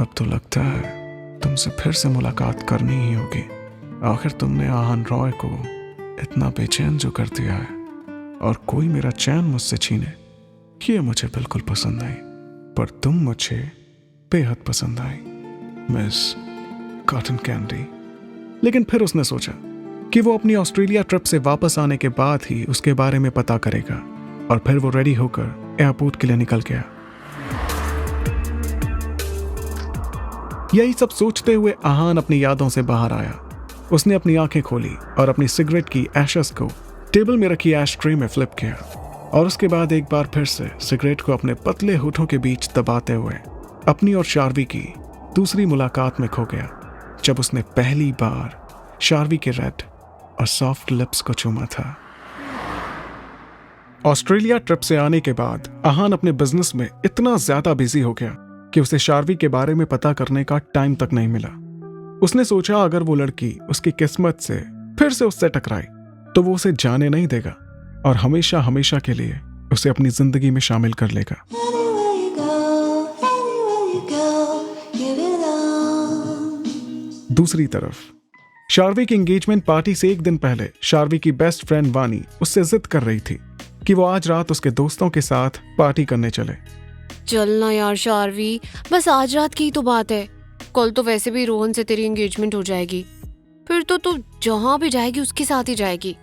अब तो लगता है तुमसे फिर से मुलाकात करनी ही होगी। आखिर तुमने आहान रॉय को इतना बेचैन जो कर दिया है और कोई मेरा चैन मुझसे छीने, ये मुझे बिल्कुल पसंद नहीं। पर तुम मुझे बेहद पसंद आई, मिस कॉटन कैंडी। लेकिन फिर उसने सोचा कि वो अपनी ऑस्ट्रेलिया ट्रिप से वापस आने के बाद ही उसके बारे में पता करेगा, और फिर वो रेडी होकर एयरपोर्ट के लिए निकल गया। यही सब सोचते हुए आहान अपनी यादों से बाहर आया। उसने अपनी आंखें खोली और अपनी सिगरेट की एशेस को टेबल में रखी एश ट्रे में फ्लिप किया, और उसके बाद एक बार फिर से सिगरेट को अपने पतले होठों के बीच दबाते हुए अपनी और शार्वी की दूसरी मुलाकात में खो गया, जब उसने पहली बार शार्वी के रेड और सॉफ्ट लिप्स को चूमा था। ऑस्ट्रेलिया ट्रिप से आने के बाद आहान अपने बिजनेस में इतना ज्यादा बिजी हो गया कि उसे शार्वी के बारे में पता करने का टाइम तक नहीं मिला। उसने सोचा अगर वो लड़की उसकी किस्मत से फिर से उससे टकराई तो वो उसे जाने नहीं देगा और हमेशा हमेशा के लिए उसे अपनी जिंदगी में शामिल कर लेगा। दूसरी तरफ शार्वी की एंगेजमेंट पार्टी से एक दिन पहले शार्वी की बेस्ट फ्रेंड वानी उससे जिद कर रही थी कि वो आज रात उसके दोस्तों के साथ पार्टी करने चले। चलना यार शार्वी, बस आज रात की ही तो बात है। कल तो वैसे भी रोहन से तेरी एंगेजमेंट हो जाएगी, फिर तो तू जहाँ भी जाएगी उसके साथ ही जाएगी।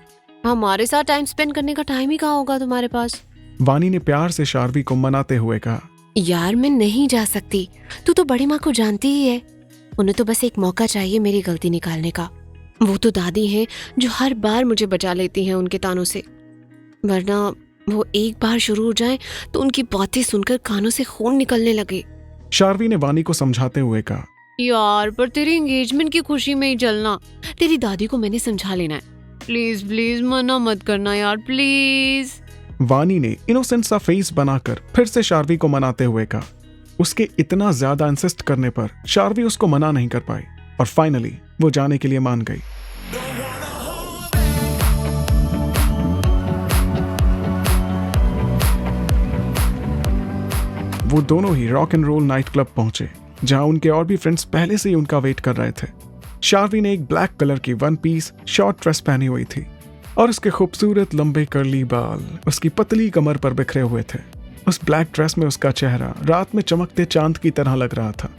हमारे साथ टाइम स्पेंड करने का टाइम ही कहाँ होगा तुम्हारे पास। वानी ने प्यार से शार्वी को मनाते हुए कहा, यार मैं नहीं जा सकती, तू तो बड़ी माँ को जानती ही है। उन्हें तो बस एक मौका चाहिए मेरी गलती निकालने का। वो तो दादी हैं जो हर बार मुझे बचा लेती हैं उनके तानों से, वरना वो एक बार शुरू हो जाए तो उनकी बातें सुनकर कानों से खून निकलने लगे। शार्वी ने वानी को समझाते हुए कहा, यार पर तेरी एंगेजमेंट की खुशी में ही चलना। तेरी दादी को मैंने समझा लेना है, प्लीज प्लीज मना मत करना यार प्लीज। वानी ने इनोसेंट सा फेस बनाकर फिर से शार्वी को मनाते हुए कहा। उसके इतना ज्यादा इंसिस्ट करने पर शार्वी उसको मना नहीं कर पाई और फाइनली वो जाने के लिए मान गई। वो दोनों ही rock and roll night club पहुंचे, जहां उनके और भी फ्रेंड्स पहले से ही उनका वेट कर रहे थे। शार्वी ने एक ब्लैक कलर की वन पीस शॉर्ट ड्रेस पहनी हुई थी और उसके खूबसूरत लंबे कर्ली बाल उसकी पतली कमर पर बिखरे हुए थे। उस ब्लैक ड्रेस में उसका चेहरा रात में चमकते चांद की तरह लग रहा था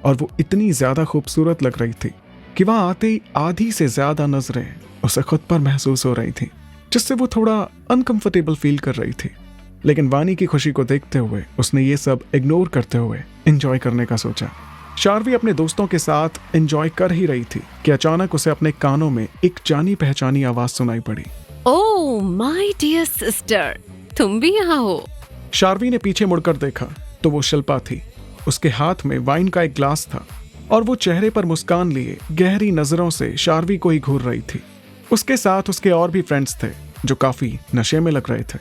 और वो इतनी ज्यादा खूबसूरत लग रही थी कि वहां आते ही आधी से ज्यादा नजरें उसे खुद पर महसूस हो रही थी, जिससे वो थोड़ा अनकंफर्टेबल फील कर रही थी। लेकिन वानी की खुशी को देखते हुए उसने ये सब इग्नोर करते हुए एंजॉय करने का सोचा। शार्वी अपने दोस्तों के साथ एंजॉय कर ही रही थी कि अचानक उसे अपने कानों में एक जानी पहचानी आवाज सुनाई पड़ी। ओह माय डियर सिस्टर, तुम भी यहाँ हो। शार्वी ने पीछे मुड़कर देखा तो वो शिल्पा थी। उसके हाथ में वाइन का एक ग्लास था और वो चेहरे पर मुस्कान लिए गहरी नजरों से शार्वी को ही घूर रही थी। उसके साथ उसके और भी फ्रेंड्स थे जो काफी नशे में लग रहे थे।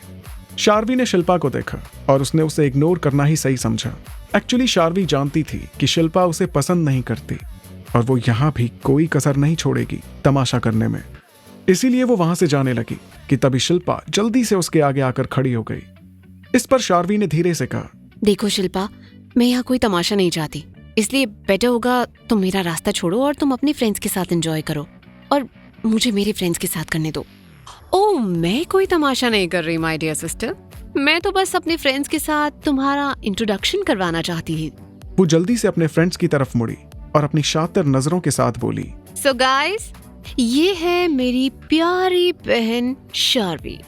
शार्वी ने शिल्पा को देखा और उसने उसे इग्नोर करना ही सही समझा। एक्चुअली शार्वी जानती थी कि शिल्पा उसे पसंद नहीं करती और वो यहाँ भी कोई कसर नहीं छोड़ेगी तमाशा करने में। इसीलिए वो वहां से जाने लगी कि तभी शिल्पा जल्दी से उसके आगे आकर खड़ी हो गई। इस पर शार्वी ने धीरे से कहा, देखो शिल्पा, मैं यहाँ कोई तमाशा नहीं चाहती, इसलिए बेटर होगा तुम मेरा रास्ता छोड़ो और तुम अपने फ्रेंड्स के साथ एंजॉय करो और मुझे मेरे फ्रेंड्स के साथ करने दो। ओह मैं कोई तमाशा नहीं कर रही माय डियर सिस्टर, मैं तो बस अपने फ्रेंड्स के साथ तुम्हारा इंट्रोडक्शन करवाना चाहती थी। वो जल्दी से अपने फ्रेंड्स की तरफ मुड़ी और अपनी शातिर नजरों के साथ बोली, सो गाइस, ये है मेरी प्यारी बहन शार्वी।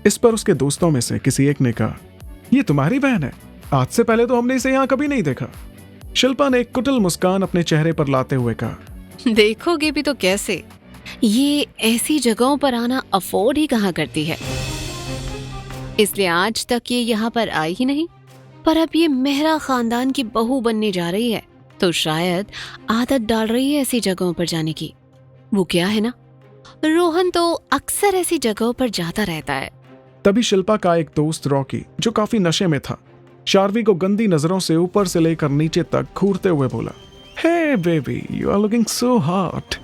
इस पर उसके दोस्तों में से किसी एक ने कहा, ये तुम्हारी बहन है? आज से पहले तो हमने इसे यहाँ कभी नहीं देखा। शिल्पा ने एक कुटिल मुस्कान अपने चेहरे पर लाते हुए कहा, देखोगे भी तो कैसे, ये ऐसी जगहों पर आना अफोर्ड ही कहाँ करती है, इसलिए आज तक ये यहाँ पर आई ही नहीं। पर अब ये मेहरा खानदान की बहू बनने जा रही है तो शायद आदत डाल रही है ऐसी जगहों पर जाने की। वो क्या है ना, रोहन तो अक्सर ऐसी जगहों पर जाता रहता है। तभी शिल्पा का एक दोस्त रॉकी, जो काफी नशे में था, शार्वी को गंदी नजरों से ऊपर से लेकर नीचे तक घूरते हुए बोला, hey baby, you are looking so hot,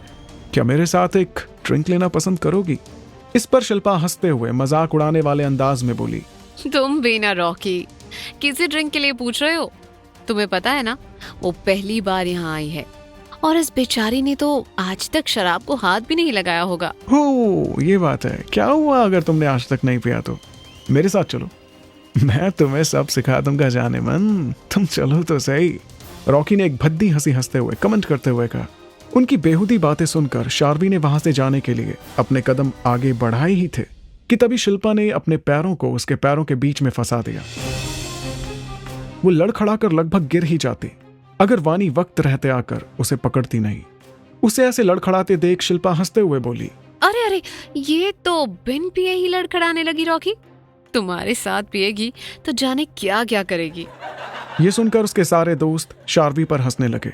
क्या मेरे साथ एक ड्रिंक लेना पसंद करोगी? इस पर शिल्पा हंसते हुए मजाक उड़ाने वाले अंदाज में बोली, तुम भी ना रॉकी, किसी ड्रिंक के लिए पूछ रहे हो? तुम्हें पता है ना वो पहली बार यहाँ आई है और इस बेचारी ने तो आज तक शराब को हाथ भी नहीं लगाया होगा। हो, ये बात है। क्या हुआ अगर तुमने आज तक नहीं पिया तो? मेरे साथ चलो, मैं तुम्हें सब सिखा दूंगा जाने मन। तुम चलो तो सही। रॉकी ने एक भद्दी हंसी हंसते हुए कमेंट करते हुए कहा। उनकी बेहुदी बातें सुनकर शार्वी ने वहां से जाने के लिए अपने कदम आगे बढ़ाए ही थे कि तभी शिल्पा ने अपने पैरों को उसके पैरों के बीच में फंसा दिया। वो लड़खड़ाकर लगभग गिर ही जाती अगर वानी वक्त रहते आकर उसे पकड़ती नहीं। उसे ऐसे लड़खड़ाते देख शिल्पा हंसते हुए बोली, अरे अरे, ये तो बिन पिए ही लड़खड़ाने लगी रॉकी। तुम्हारे साथ पिएगी तो जाने क्या क्या करेगी। ये सुनकर उसके सारे दोस्त शार्वी पर हंसने लगे।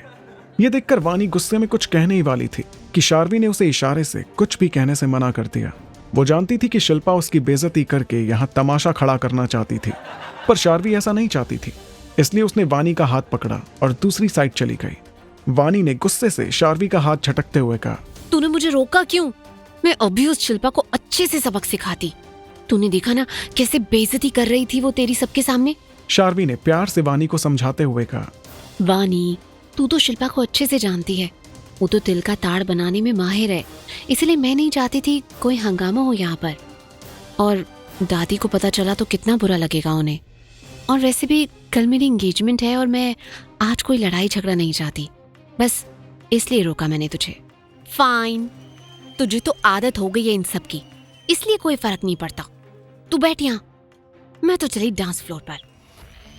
ये देखकर वानी गुस्से में कुछ कहने ही वाली थी कि शार्वी ने उसे इशारे से कुछ भी कहने से मना कर दिया। वो जानती थी कि शिल्पा उसकी बेइज्जती करके यहाँ तमाशा खड़ा करना चाहती थी, पर शार्वी ऐसा नहीं चाहती थी। इसलिए उसने वानी का हाथ पकड़ा और दूसरी साइड चली गई। वानी ने गुस्से से शार्वी का हाथ झटकते हुए कहा, तूने मुझे रोका क्यों? मैं अभी उस शिल्पा को अच्छे से सबक सिखाती। तूने देखा ना कैसे बेइज्जती कर रही थी वो तेरी सबके सामने। शार्वी ने प्यार से वानी को समझाते हुए कहा, वानी, तू तो शिल्पा को अच्छे से जानती है। वो तो तिल का ताड़ बनाने में माहिर है, इसलिए मैं नहीं चाहती थी कोई हंगामा हो यहाँ पर। और दादी को पता चला तो कितना बुरा लगेगा उन्हें। और वैसे भी कल मेरी एंगेजमेंट है और मैं आज कोई लड़ाई झगड़ा नहीं चाहती, बस इसलिए रोका मैंने तुझे। फाइन, तुझे तो आदत हो गई है इन सब की, इसलिए कोई फर्क नहीं पड़ता। तू बैठ यहाँ, मैं तो चली डांस फ्लोर पर।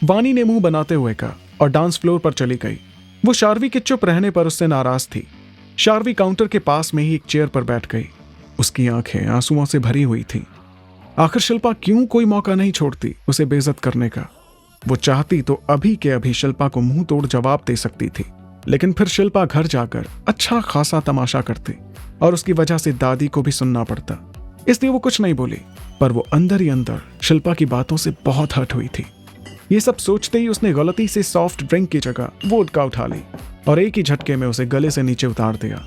वानी ने मुंह बनाते हुए कहा और डांस फ्लोर पर चली गई। वो शार्वी के चुप रहने पर उससे नाराज थी। शार्वी काउंटर के पास में ही एक चेयर पर बैठ गई। उसकी आंखें आंसुओं से भरी हुई थी। आखिर शिल्पा क्यों कोई मौका नहीं छोड़ती उसे बेइज्जत करने का। वो चाहती तो अभी के अभी शिल्पा को मुंह तोड़ जवाब दे सकती थी, लेकिन फिर शिल्पा घर जाकर अच्छा खासा तमाशा करती और उसकी वजह से दादी को भी सुनना पड़ता। इसलिए वो कुछ नहीं बोली, पर वो अंदर ही अंदर शिल्पा की बातों से बहुत हर्ट हुई थी। ये सब सोचते ही उसने गलती से सॉफ्ट ड्रिंक की जगह वोडका उठा ली और एक ही झटके में उसे गले से नीचे उतार दिया।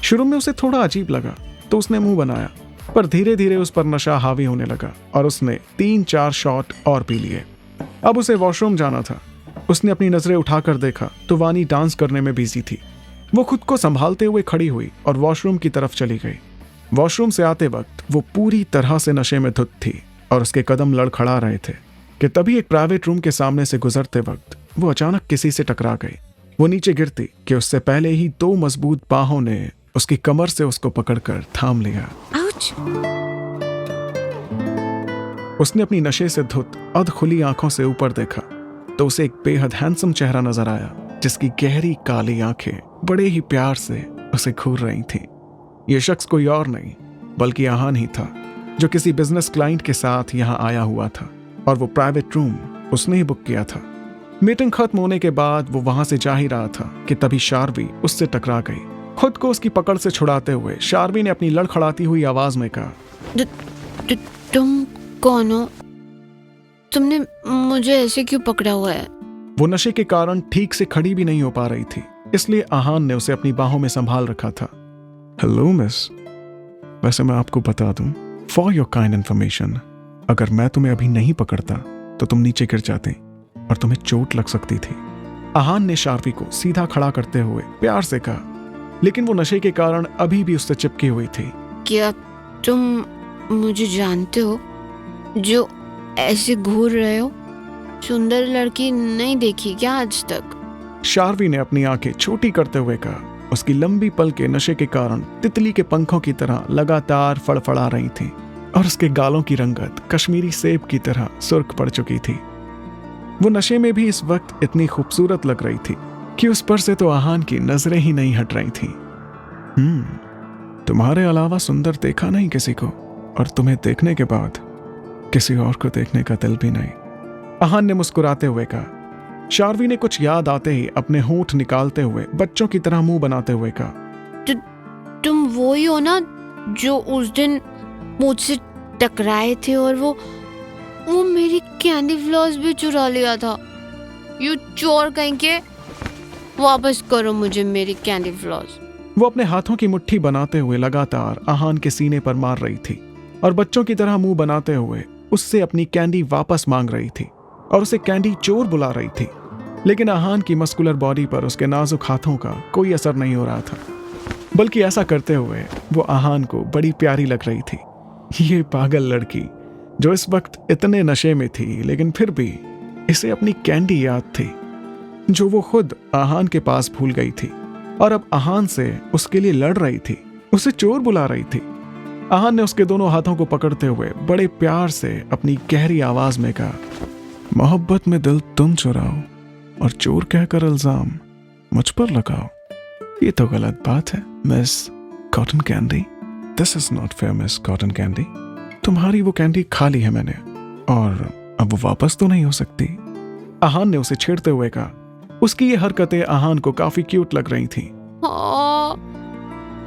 शुरू में उसे थोड़ा अजीब लगा तो उसने मुंह बनाया, पर धीरे धीरे उस पर नशा हावी होने लगा और उसने 3-4 शॉट और पी लिए। अब उसे वॉशरूम जाना था। उसने अपनी नजरें उठाकर देखा तो वानी डांस करने में बिजी थी। वो खुद को संभालते हुए खड़ी हुई और वॉशरूम की तरफ चली गई। वॉशरूम से आते वक्त वो पूरी तरह से नशे में धुत थी और उसके कदम लड़खड़ा रहे थे कि तभी एक प्राइवेट रूम के सामने से गुजरते वक्त वो अचानक किसी से टकरा गई। वो नीचे गिरती कि उससे पहले ही 2 मजबूत बाहों ने उसकी कमर से उसको पकड़कर थाम लिया। आउच! उसने अपनी नशे से धुत अध खुली आंखों से ऊपर देखा तो उसे एक बेहद हैंडसम चेहरा नजर आया, जिसकी गहरी काली आंखें बड़े ही प्यार से उसे घूर रही थीं। यह शख्स कोई और नहीं बल्कि आहान ही था, जो किसी बिजनेस क्लाइंट के साथ यहाँ आया हुआ था और वो प्राइवेट रूम उसने ही बुक किया था। मीटिंग खत्म होने के बाद वो वहां से जा ही रहा था कि तभी शार्वी उससे टकरा गई। खुद को उसकी पकड़ से छुड़ाते हुए शार्वी ने अपनी लड़खड़ाती हुई आवाज में कहा, तुम कौन हो? तुमने मुझे ऐसे क्यों पकड़ा हुआ है? वो नशे के कारण ठीक से खड़ी भी नहीं हो पा रही थी, इसलिए आहान ने उसे अपनी बाहों में संभाल रखा था। हेलो मिस, वैसे मैं आपको बता दूं, फॉर योर काइंड इन्फॉर्मेशन, अगर मैं तुम्हें अभी नहीं पकड़ता तो तुम नीचे गिर जाते और तुम्हें चोट लग सकती थी। आहान ने शार्वी को सीधा खड़ा करते हुए प्यार से कहा, लेकिन वो नशे के कारण अभी भी उससे चिपकी हुई थी। क्या तुम मुझे जानते हो जो ऐसे घूर रहे हो? सुंदर लड़की नहीं देखी क्या आज तक? शार्वी ने अपनी आंखें छोटी करते हुए कहा। उसकी लंबी पलकें नशे के कारण तितली के पंखों की तरह लगातार फड़फड़ा रही थीं और उसके गालों की रंगत कश्मीरी सेब की तरह सुर्ख पड़ चुकी थी। वो नशे में भी इस वक्त इतनी खूबसूरत लग रही थी कि उस पर से तो आहान की नजरें ही नहीं हट रही थीं। तुम्हारे अलावा सुंदर देखा नहीं किसी को, और तुम्हें देखने के बाद किसी और को देखने का दिल भी नहीं, आहान ने मुस्कुराते हुए कहा। शार्वी ने कुछ याद आते ही अपने होंठ निकालते हुए बच्चों की तरह मुंह बनाते हुए कहा, तुम वो ही हो ना जो उस दिन मुझसे टकराए थे और वो मेरी कैंडी फ्लॉस भी चुरा लिया था। यू चोर कहीं के, वापस करो मुझे मेरी कैंडी फ्लॉस। वो अपने हाथों की मुट्ठी बनाते हुए लगातार आहान के सीने पर मार रही थी और बच्चों की तरह मुंह बनाते हुए उससे अपनी कैंडी वापस मांग रही थी और उसे कैंडी चोर बुला रही थी। लेकिन आहान की मस्कुलर बॉडी पर उसके नाजुक हाथों का कोई असर नहीं हो रहा था, बल्कि ऐसा करते हुए वो आहान को बड़ी प्यारी लग रही थी। ये पागल लड़की जो इस वक्त इतने नशे में थी, लेकिन फिर भी इसे अपनी कैंडी याद थी जो वो खुद आहान के पास भूल गई थी, और अब आहान से उसके लिए लड़ रही थी, उसे चोर बुला रही थी। आहान ने उसके दोनों हाथों को पकड़ते हुए बड़े प्यार से अपनी गहरी आवाज में कहा, मोहब्बत में दिल तुम चुराओ और चोर कहकर इल्जाम मुझ पर लगाओ, ये तो गलत बात है miss cotton candy. This is not fair miss cotton candy. तुम्हारी वो कैंडी खा ली है मैंने और अब वो वापस तो नहीं हो सकती। आहान ने उसे छेड़ते हुए कहा। उसकी ये हरकतें आहान को काफी क्यूट लग रही थी।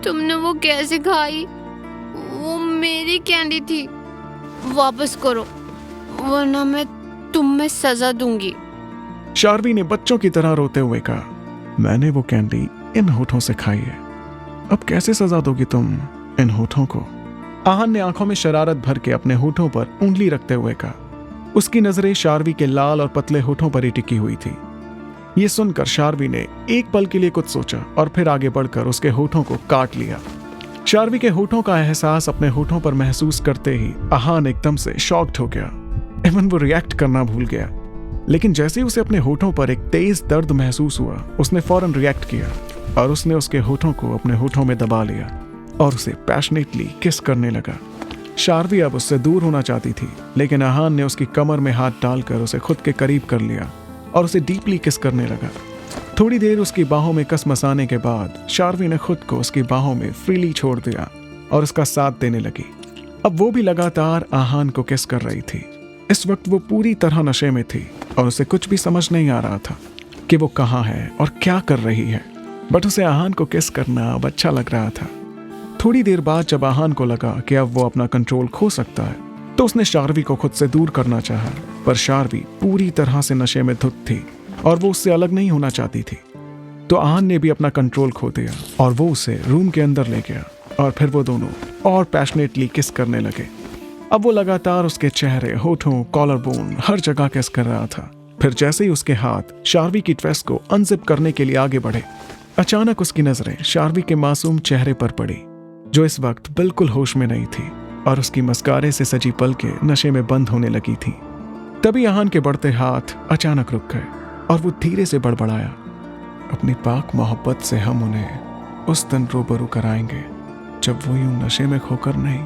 तुमने वो कैसे खाई? वो मेरी कैंडी थी, वापस करो वरना मैं तुम्हें सजा दूंगी। शार्वी ने बच्चों की तरह रोते हुए कहा, मैंने वो कैंडी इन होठों से खाई है, अब कैसे सजा दोगी तुम इन होठों को? आहान ने आंखों में शरारत भर के अपने होठों पर उंगली रखते हुए कहा। उसकी नजरें शार्वी के लाल और पतले होठों पर ही टिकी हुई थी। ये सुनकर शार्वी ने एक पल के लिए कुछ सोचा और फिर आगे बढ़कर उसके होठों को काट लिया। शार्वी के होठों का एहसास अपने होठों पर महसूस करते ही आहान एकदम से शॉक्ड हो गया। एवं वो रिएक्ट करना भूल गया, लेकिन जैसे ही उसे अपने होठों पर एक तेज दर्द महसूस हुआ, उसने फौरन रिएक्ट किया और उसने उसके होठों को अपने होठों में दबा लिया और उसे पैशनेटली किस करने लगा। शार्वी अब उससे दूर होना चाहती थी, लेकिन आहान ने उसकी कमर में हाथ डालकर उसे खुद के करीब कर लिया और उसे डीपली किस करने लगा। थोड़ी देर उसकी बाहों में कस मसाने के बाद शार्वी ने खुद को उसकी बाहों में फ्रीली छोड़ दिया और उसका साथ देने लगी। अब वो भी लगातार आहान को किस कर रही थी। इस वक्त वो पूरी तरह नशे में थी और उसे कुछ भी समझ नहीं आ रहा था कि वो कहाँ है और क्या कर रही है, बट उसे आहान को किस करना अब अच्छा लग रहा था। थोड़ी देर बाद जब आहान को लगा कि अब वो अपना कंट्रोल खो सकता है, तो उसने शार्वी को खुद से दूर करना चाहा, पर शार्वी पूरी तरह से नशे में धुत थी और वो उससे अलग नहीं होना चाहती थी। तो आहान ने भी अपना कंट्रोल खो दिया और वो उसे रूम के अंदर ले गया और फिर वो दोनों और पैशनेटली किस करने लगे। अब वो लगातार उसके चेहरे, होठों, कॉलर बोन हर जगह किस कर रहा था। फिर जैसे ही उसके हाथ शार्वी की ड्रेस को अनजिप करने के लिए आगे बढ़े, अचानक उसकी नजरें शार्वी के मासूम चेहरे पर पड़ी, जो इस वक्त बिल्कुल होश में नहीं थी और उसकी मस्कारे से सजी पलकें नशे में बंद होने लगी थी। तभी आहान के बढ़ते हाथ अचानक रुक गए और वो धीरे से बड़बड़ाया, अपनी पाक मोहब्बत से हम उन्हें उस दिन रूबरू कराएंगे जब वो यूं नशे में खोकर नहीं,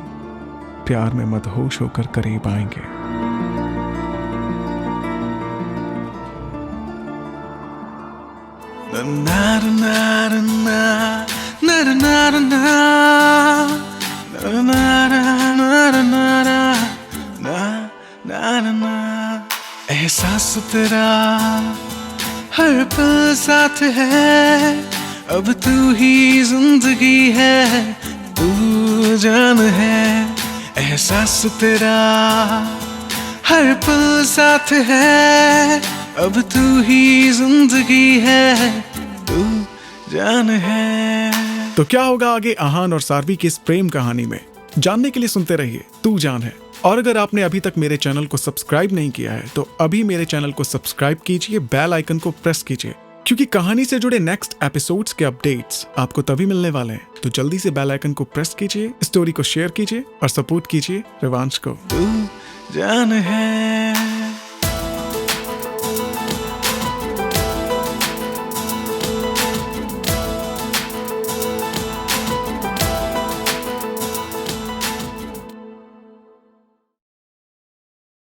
प्यार में मदहोश होकर करीब आएंगे। एहसास तेरा हर पल साथ है, अब तू ही जिंदगी है, तू जान है। एहसास तेरा हर पल साथ है, अब तू ही जिंदगी है, तू जान है। तो क्या होगा आगे आहान और शार्वी की इस प्रेम कहानी में, जानने के लिए सुनते रहिए तू जान है। और अगर आपने अभी तक मेरे चैनल को सब्सक्राइब नहीं किया है तो अभी मेरे चैनल को सब्सक्राइब कीजिए, बेल आइकन को प्रेस कीजिए, क्योंकि कहानी से जुड़े नेक्स्ट एपिसोड्स के अपडेट्स आपको तभी मिलने वाले हैं। तो जल्दी से बेल आइकन को प्रेस कीजिए, स्टोरी को शेयर कीजिए और सपोर्ट कीजिए रिवांश को। तू जान है।